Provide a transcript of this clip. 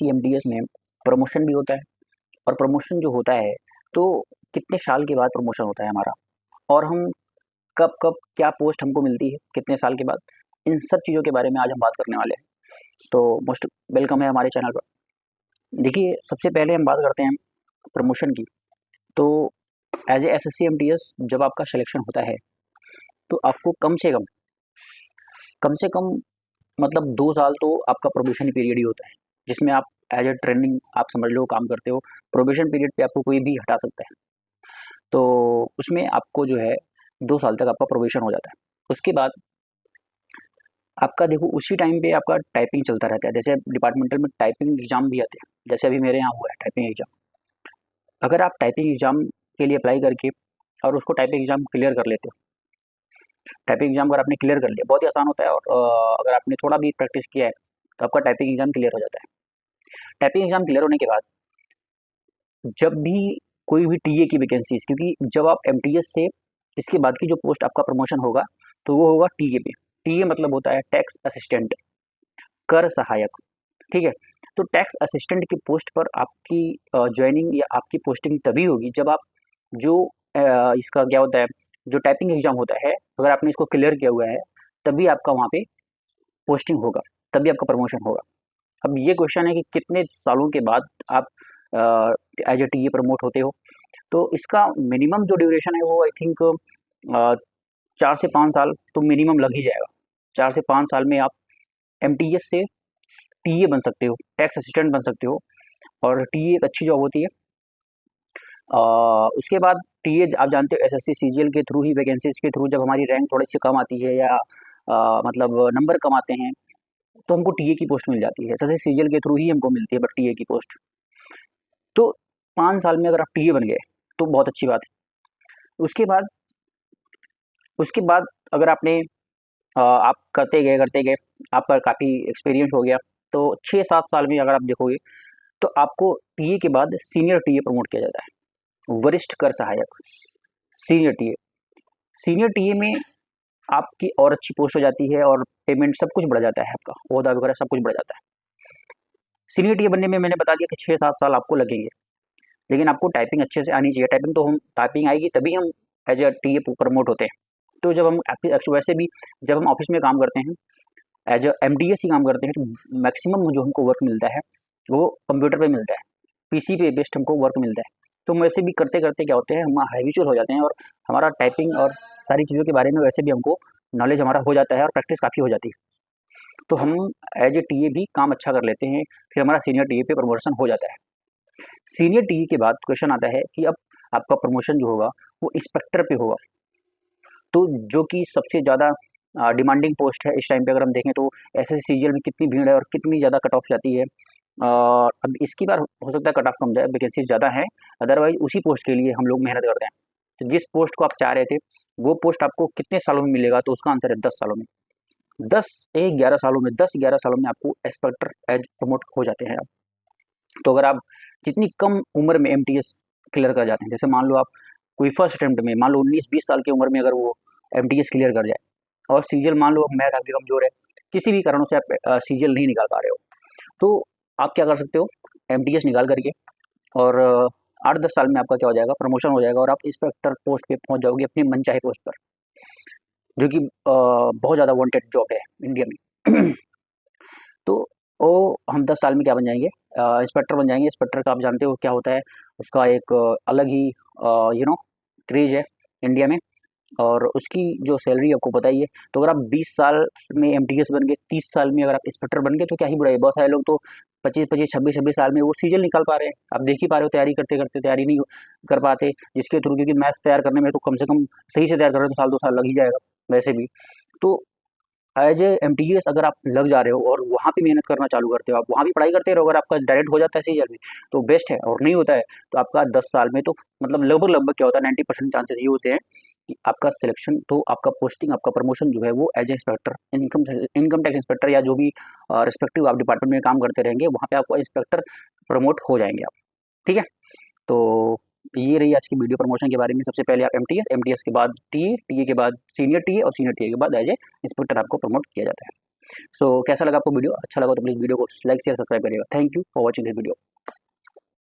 SSC MTS में promotion भी होता है, और प्रमोशन जो होता है तो कितने साल के बाद प्रमोशन होता है हमारा, और हम कब कब क्या पोस्ट हमको मिलती है कितने साल के बाद, इन सब चीज़ों के बारे में आज हम बात करने वाले हैं। तो मोस्ट वेलकम है हमारे चैनल पर। देखिए, सबसे पहले हम बात करते हैं प्रमोशन की। तो एज ए एसएससी एमटीएस जब आपका सिलेक्शन होता है तो आपको कम से कम मतलब 2 साल तो आपका प्रोबेशन पीरियड ही होता है, जिसमें आप एज ए ट्रेनिंग आप समझ लो काम करते हो। प्रोबेशन पीरियड पे आपको कोई भी हटा सकता है, तो उसमें आपको जो है 2 साल तक आपका प्रोबेशन हो जाता है। उसके बाद आपका देखो उसी टाइम पे आपका टाइपिंग चलता रहता है। जैसे डिपार्टमेंटल में टाइपिंग एग्ज़ाम भी आते हैं, जैसे अभी मेरे यहाँ हुआ है टाइपिंग एग्ज़ाम। अगर आप टाइपिंग एग्ज़ाम के लिए अप्लाई करके और उसको टाइपिंग एग्ज़ाम क्लियर कर लेते हो, टाइपिंग एग्ज़ाम अगर आपने क्लियर कर लिया, बहुत ही आसान होता है, और अगर आपने थोड़ा भी प्रैक्टिस किया है तो आपका टाइपिंग एग्ज़ाम क्लियर हो जाता है। टाइपिंग एग्ज़ाम क्लियर होने के बाद जब भी कोई भी टीए की वैकेंसीज़, क्योंकि जब आप एमटीएस से इसके बाद की जो पोस्ट आपका प्रमोशन होगा तो वो होगा टीए पे। टीए मतलब होता है टैक्स असिस्टेंट, कर सहायक, ठीक है। तो टैक्स असिस्टेंट की पोस्ट पर आपकी जॉइनिंग या आपकी पोस्टिंग तभी होगी जब आप जो इसका क्या होता है, जो टाइपिंग एग्ज़ाम होता है, अगर आपने इसको क्लियर किया हुआ है तभी आपका वहाँ पे पोस्टिंग होगा, तभी आपका प्रमोशन होगा। अब ये क्वेश्चन है कि कितने सालों के बाद आप एज ए टीए प्रमोट होते हो। तो इसका मिनिमम जो ड्यूरेशन है वो आई थिंक 4 से 5 साल तो मिनिमम लग ही जाएगा। 4 से 5 साल में आप एमटीएस से टीए बन सकते हो, टैक्स असिस्टेंट बन सकते हो, और टीए एक अच्छी जॉब होती है। उसके बाद टीए आप जानते हो एसएससी सीजीएल के थ्रू ही, वैकेंसीज के थ्रू जब हमारी रैंक थोड़ी सी कम आती है या मतलब नंबर कम आते हैं तो हमको टीए की पोस्ट मिल जाती है। एसएससी सीजीएल के थ्रू ही हमको मिलती है बट टीए की पोस्ट। तो 5 साल में अगर आप टीए बन गए तो बहुत अच्छी बात है। उसके बाद अगर आप करते गए आपका काफ़ी एक्सपीरियंस हो गया, तो 6-7 साल में अगर आप देखोगे तो आपको टीए के बाद सीनियर टीए प्रमोट किया जाता है, वरिष्ठ कर सहायक, सीनियर टीए। सीनियर टीए में आपकी और अच्छी पोस्ट हो जाती है और पेमेंट सब कुछ बढ़ जाता है, आपका ओहदा वगैरह सब कुछ बढ़ जाता है। सीनियर टीए बनने में मैंने बता दिया कि 6-7 साल आपको लगेंगे, लेकिन आपको टाइपिंग अच्छे से आनी चाहिए। टाइपिंग आएगी तभी हम एज अ टीए प्रमोट होते हैं। तो जब हम वैसे भी जब हम ऑफिस में काम करते हैं, एज अ एमडीएस ही काम करते हैं, तो मैक्सिमम जो हमको वर्क मिलता है वो कंप्यूटर पे मिलता है, पीसी पे बेस्ड हमको वर्क मिलता है। तो वैसे भी करते करते क्या होते हैं, हम हैबिचुअल हो जाते हैं और हमारा टाइपिंग और सारी चीज़ों के बारे में वैसे भी हमको नॉलेज हमारा हो जाता है और प्रैक्टिस काफ़ी हो जाती है। तो हम एज ए टीए भी काम अच्छा कर लेते हैं, फिर हमारा सीनियर टीए पे प्रमोशन हो जाता है। सीनियर टीए के बाद क्वेश्चन आता है कि अब आपका प्रमोशन जो होगा वो इंस्पेक्टर पे होगा, तो जो कि सबसे ज़्यादा डिमांडिंग पोस्ट है इस टाइम पे। अगर हम देखें तो एसएससी सीजीएल में कितनी भीड़ है और कितनी ज़्यादा कट ऑफ जाती है। अब इसकी बार हो सकता है कट ऑफ कम जाए, वैकेंसी ज़्यादा है, अदरवाइज उसी पोस्ट के लिए हम लोग मेहनत करते हैं। तो जिस पोस्ट को आप चाह रहे थे वो पोस्ट आपको कितने सालों में मिलेगा, तो उसका आंसर है 10 सालों में। 10 11 सालों में आपको इंस्पेक्टर एज प्रमोट हो जाते हैं आप। तो अगर आप जितनी कम उम्र में एमटीएस क्लियर कर जाते हैं, जैसे मान लो आप कोई फर्स्ट अटेम्प्ट में मान लो 19-20 साल की उम्र में अगर वो एमटीएस क्लियर कर जाए, और सीजीएल मान लो मैथ आपकी कमजोर है, किसी भी कारणों से आप सीजीएल नहीं निकाल पा रहे हो, तो आप क्या कर सकते हो, एमटीएस निकाल करके और 8-10 साल में आपका क्या हो जाएगा, प्रमोशन हो जाएगा और आप इंस्पेक्टर पोस्ट पे पहुंच जाओगे अपनी मनचाहे पोस्ट पर, जो कि बहुत ज़्यादा वांटेड जॉब है इंडिया में। तो वो हम 10 साल में क्या बन जाएंगे, इंस्पेक्टर बन जाएंगे। इंस्पेक्टर का आप जानते हो क्या होता है, उसका एक अलग ही क्रेज है इंडिया में, और उसकी जो सैलरी आपको पता ही है। तो अगर आप 20 साल में एमटीएस बन गए, 30 साल में अगर आप इंस्पेक्टर बन गए तो क्या ही बुराई है। बहुत सारे लोग तो 25-25, 26-26 साल में वो सीजन निकाल पा रहे हैं। आप देख ही पा रहे हो, तैयारी करते करते तैयारी नहीं कर पाते, जिसके थ्रू, क्योंकि मैथ्स तैयार करने में तो कम से कम सही से तैयार कर रहे हो तो 1-2 साल लग ही जाएगा वैसे भी। तो एज ए एमटीएस अगर आप लग जा रहे हो और वहाँ पे मेहनत करना चालू करते हो, आप वहाँ भी पढ़ाई करते रहो, अगर आपका डायरेक्ट हो जाता है सीजीएल में तो बेस्ट है, और नहीं होता है तो आपका 10 साल में तो मतलब लगभग क्या होता है, 90% चांसेस ये होते हैं कि आपका सिलेक्शन, तो आपका पोस्टिंग, आपका प्रमोशन जो है वो as a inspector, income tax inspector या जो भी रिस्पेक्टिव आप डिपार्टमेंट में काम करते रहेंगे वहाँ पे आपको इंस्पेक्टर प्रमोट हो जाएंगे आप, ठीक है। तो ये रही आज की वीडियो प्रमोशन के बारे में। सबसे पहले आप एमटीएस, एमटीएस के बाद टीए, टीए के बाद सीनियर टीए और सीनियर टीए के बाद एज ए इंस्पेक्टर आपको प्रमोट किया जाता है। सो कैसा लगा आपको वीडियो? अच्छा लगा तो प्लीज़ वीडियो को लाइक शेयर सब्सक्राइब करिएगा। Thank you for watching this video.